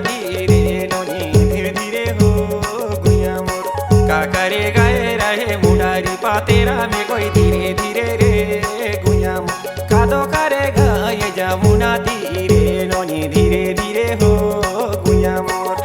धीरे नोनी धीरे धीरे हो गुया मोर का करे गए रहे मुडारी पातेरा में कोई धीरे धीरे रे गुया मोर कादो करे गए जमुना धीरे नोनी धीरे धीरे हो गुया मोर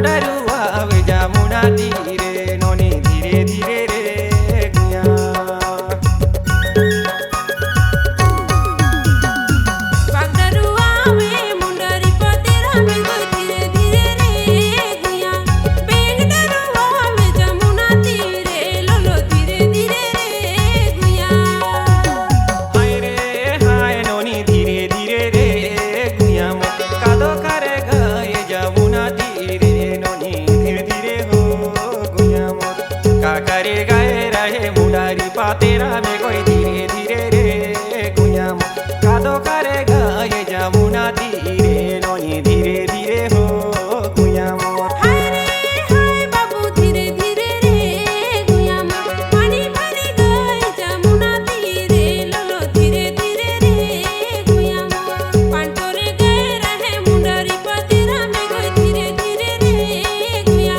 डरुआ वे जमुना धीरे नोनी धीरे धीरे रे गुया डरुआ वे मुंडरी पतेरा में कोई धीरे धीरे रे गुया बेग डरुआ वे जमुना धीरे लोलो धीरे धीरे रे गुया हाय रे हाय नोनी धीरे धीरे रे गुया मो कादो करे गए जमुना धीरे करे गए रहे मुडारी पातेरा में कोई धीरे धीरे रे गुया कादो करे गए जमुना धीरे नोनी धीरे धीरे हो गुया मोर बाबू धीरे धीरे रे गुया पानी भरे गए जमुना धीरे लोलो धीरे धीरे रे गुया पांटोरे गए रहे मुंडरी पतेरा में कोई धीरे धीरे रे गुया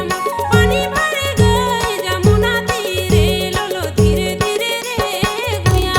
पानी भरे गए जमुना धीरे लोलो धीरे धीरे रे गुया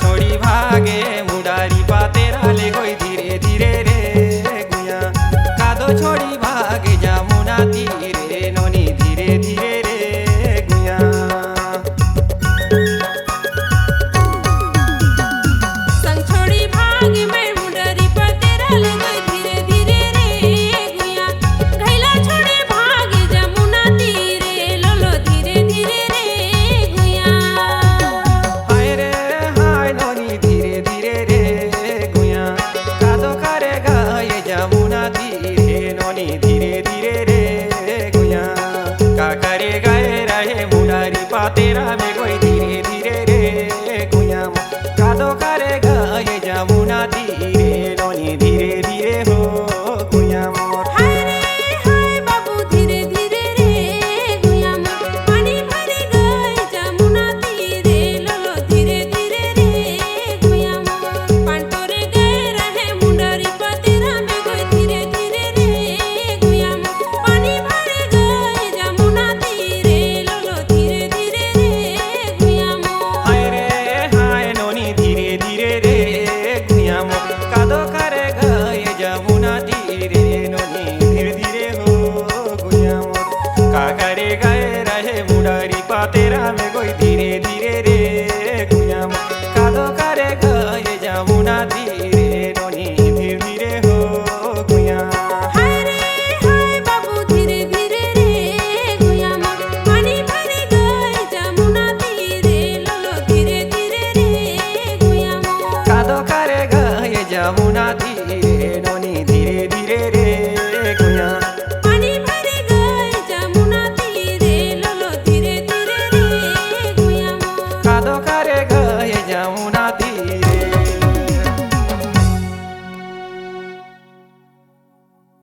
छोड़ी भागे मुडारी पातेरा ले कोई धीरे धीरे रे गुया कादो छोड़ी भागे जमुना धीरे नोनी धीरे धीरे रे गुया संग छोड़ी भागे मैं मुंडरी पतेरा ले कोई धीरे धीरे रे गुया घैला छोड़े भागे जमुना धीरे लोलो धीरे धीरे रे गुया हाय रे हाय नोनी धीरे धीरे रे गुया कादो करे गए जमुना धीरे नोनी धीरे धीरे रे